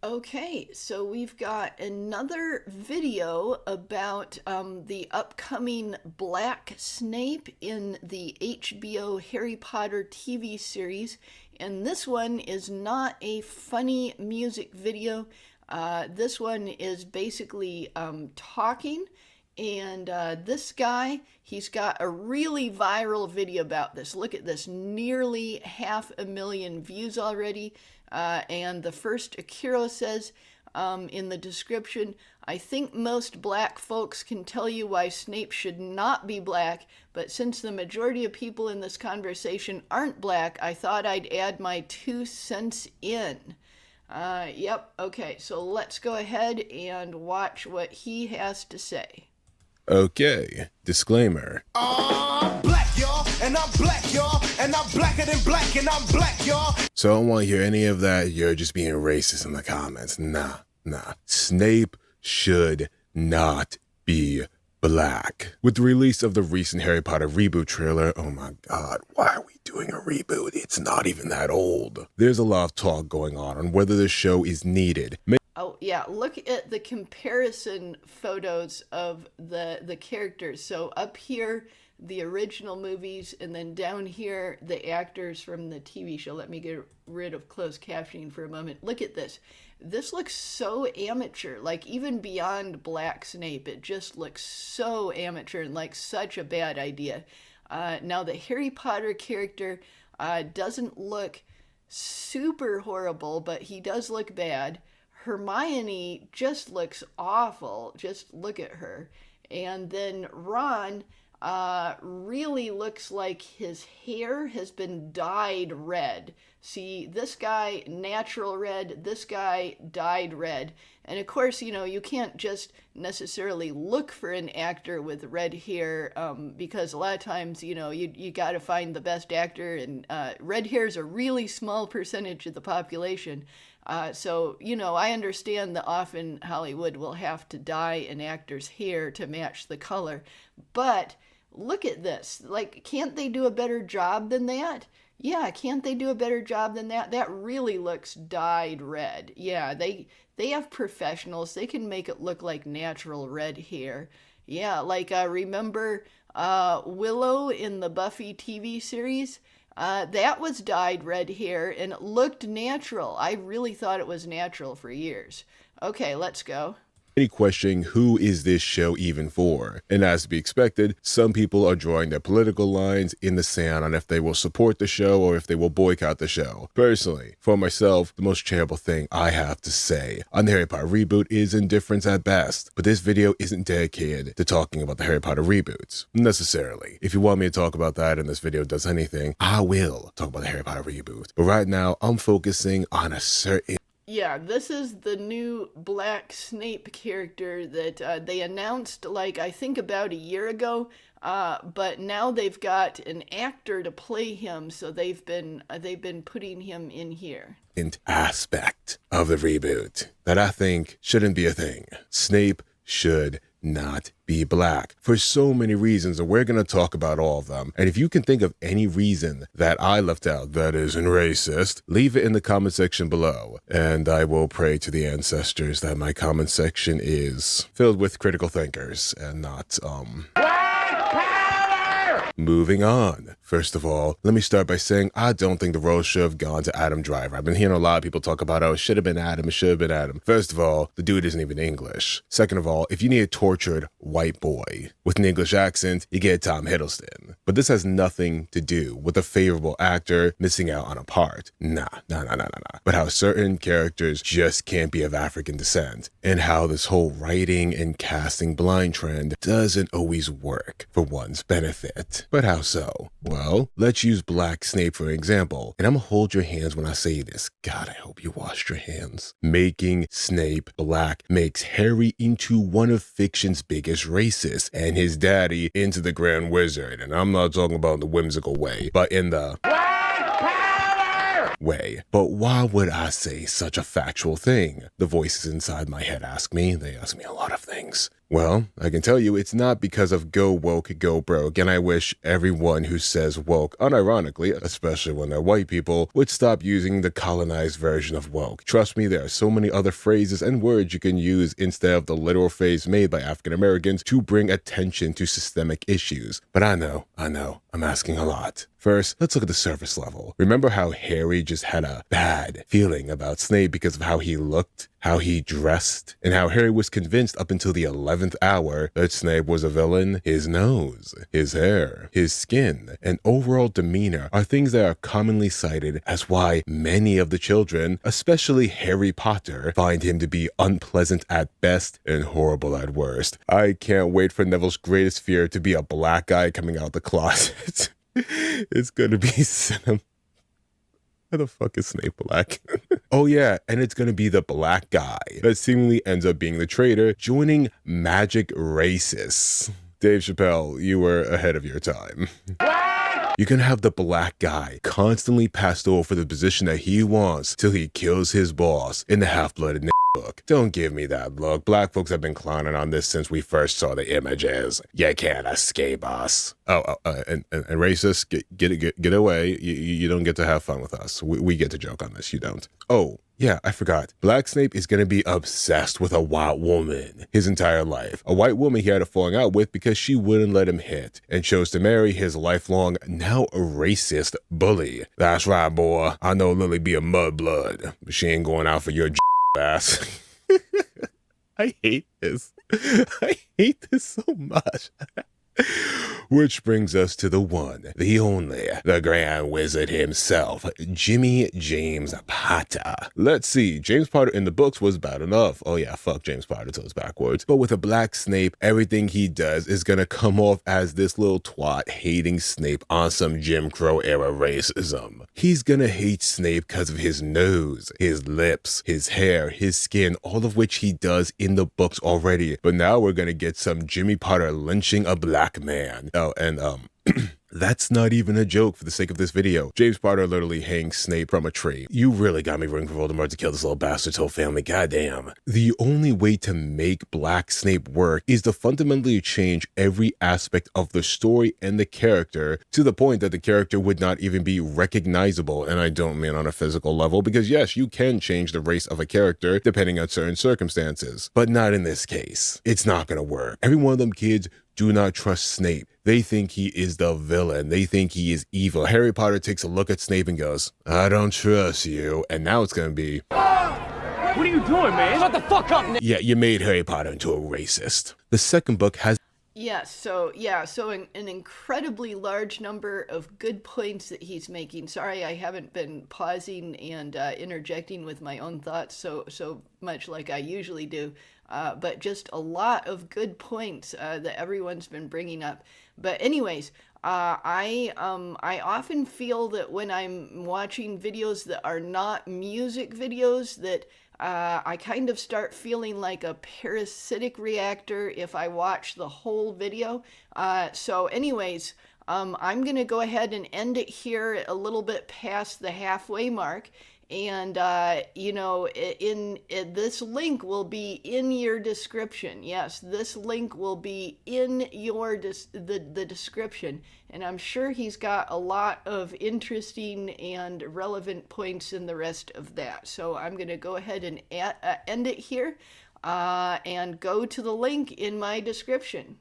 Okay, so we've got another video about the upcoming Black Snape in the HBO Harry Potter TV series. And this one is not a funny music video. This one is basically talking. And this guy, he's got a really viral video about this. Look at this, nearly 500,000 views already. And the First Okiro says in the description, I think most black folks can tell you why Snape should not be black, but since the majority of people in this conversation aren't black, I thought I'd add my 2 cents in. Yep, okay, so let's go ahead and watch what he has to say. Okay, disclaimer. I'm black, y'all, and I'm black, y'all, and I'm blacker than black, and I'm black, y'all. So I don't want to hear any of that. You're just being racist in the comments. Nah. Snape should not be black. With the release of the recent Harry Potter reboot trailer, oh my god, why are we doing a reboot? It's not even that old. There's a lot of talk going on whether the show is needed. Oh yeah, look at the comparison photos of the characters. So up here, the original movies, and then down here, the actors from the TV show. Let me get rid of closed captioning for a moment. Look at this. This looks so amateur, like even beyond Black Snape, it just looks so amateur and like such a bad idea. Now the Harry Potter character doesn't look super horrible, but he does look bad. Hermione just looks awful. Just look at her. And then Ron really looks like his hair has been dyed red. See, this guy, natural red, this guy, dyed red. And of course, you know, you can't just necessarily look for an actor with red hair because a lot of times, you know, you got to find the best actor, and red hair is a really small percentage of the population. So, you know, I understand that often Hollywood will have to dye an actor's hair to match the color, but look at this. Like, can't they do a better job than that? Yeah, can't they do a better job than that? That really looks dyed red. Yeah, they have professionals. They can make it look like natural red hair. Yeah, like remember Willow in the Buffy TV series? That was dyed red hair and it looked natural. I really thought it was natural for years. Okay, let's go. Questioning who is this show even for? And as to be expected, some people are drawing their political lines in the sand on if they will support the show or if they will boycott the show. Personally, for myself, the most charitable thing I have to say on the Harry Potter reboot is indifference at best. But this video isn't dedicated to talking about the Harry Potter reboots, necessarily. If you want me to talk about that and this video does anything, I will talk about the Harry Potter reboot. But right now, I'm focusing on a certain... Yeah, this is the new Black Snape character that they announced, like, I think about a year ago, but now they've got an actor to play him, so they've been putting him in here. Aspect of the reboot that I think shouldn't be a thing. Snape should not be black for so many reasons, and we're going to talk about all of them. And if you can think of any reason that I left out that isn't racist, leave it in the comment section below, and I will pray to the ancestors that my comment section is filled with critical thinkers and not Moving on. First of all, let me start by saying I don't think the role should have gone to Adam Driver. I've been hearing a lot of people talk about, oh, it should have been Adam, it should have been Adam. First of all, the dude isn't even English. Second of all, if you need a tortured white boy with an English accent, you get Tom Hiddleston. But this has nothing to do with a favorable actor missing out on a part. Nah. But how certain characters just can't be of African descent, and how this whole writing and casting blind trend doesn't always work for one's benefit. But how so? Well, let's use Black Snape for example, and I'm gonna hold your hands when I say this. God, I hope you washed your hands. Making Snape black makes Harry into one of fiction's biggest racists, and his daddy into the Grand Wizard. And I'm not talking about in the whimsical way, but in the way. But why would I say such a factual thing? The voices inside my head ask me. They ask me a lot of things. Well, I can tell you it's not because of go woke, go broke, and I wish everyone who says woke, unironically, especially when they're white people, would stop using the colonized version of woke. Trust me, there are so many other phrases and words you can use instead of the literal phrase made by African Americans to bring attention to systemic issues. But I know, I'm asking a lot. First, let's look at the surface level. Remember how Harry just had a bad feeling about Snape because of how he looked, how he dressed, and how Harry was convinced up until the 11th hour that Snape was a villain? His nose, his hair, his skin, and overall demeanor are things that are commonly cited as why many of the children, especially Harry Potter, find him to be unpleasant at best and horrible at worst. I can't wait for Neville's greatest fear to be a black guy coming out the closet. It's gonna be cinema. How the fuck is Snape black? Oh yeah, and it's gonna be the black guy that seemingly ends up being the traitor, joining magic racists. Dave Chappelle, you were ahead of your time. You can have the black guy constantly passed over for the position that he wants till he kills his boss in the Half-Blooded book. Don't give me that look. Black folks have been clowning on this since we first saw the images. You can't escape us. And racists, get away. You don't get to have fun with us. We get to joke on this. You don't. Oh, yeah, I forgot. Black Snape is going to be obsessed with a white woman his entire life. A white woman he had a falling out with because she wouldn't let him hit and chose to marry his lifelong, now a racist, bully. That's right, boy. I know Lily be a mudblood, but she ain't going out for your ass. I hate this. I hate this so much. Which brings us to the one, the only, the Grand Wizard himself, Jimmy James Potter. Let's see, James Potter in the books was bad enough. Oh yeah, fuck James Potter till it's backwards. But with a black Snape, everything he does is gonna come off as this little twat hating Snape on some Jim Crow era racism. He's gonna hate Snape because of his nose, his lips, his hair, his skin, all of which he does in the books already. But now we're gonna get some Jimmy Potter lynching a black man. Oh, and that's not even a joke for the sake of this video. James Potter literally hangs Snape from a tree. You really got me rooting for Voldemort to kill this little bastard's whole family, goddamn. The only way to make Black Snape work is to fundamentally change every aspect of the story and the character to the point that the character would not even be recognizable, and I don't mean on a physical level, because yes, you can change the race of a character depending on certain circumstances, but not in this case. It's not gonna work. Every one of them kids do not trust Snape. They think he is the villain. They think he is evil. Harry Potter takes a look at Snape and goes, I don't trust you. And now it's going to be, what are you doing, man? Shut the fuck up, Nick. Yeah, you made Harry Potter into a racist. The second book has So an incredibly large number of good points that he's making. Sorry, I haven't been pausing and interjecting with my own thoughts so much like I usually do. But just a lot of good points that everyone's been bringing up. But anyways, I often feel that when I'm watching videos that are not music videos, that I kind of start feeling like a parasitic reactor if I watch the whole video. So anyways, I'm going to go ahead and end it here a little bit past the halfway mark. And, this link will be in your description. Yes, this link will be in your the description. And I'm sure he's got a lot of interesting and relevant points in the rest of that. So I'm going to go ahead and end it here and go to the link in my description.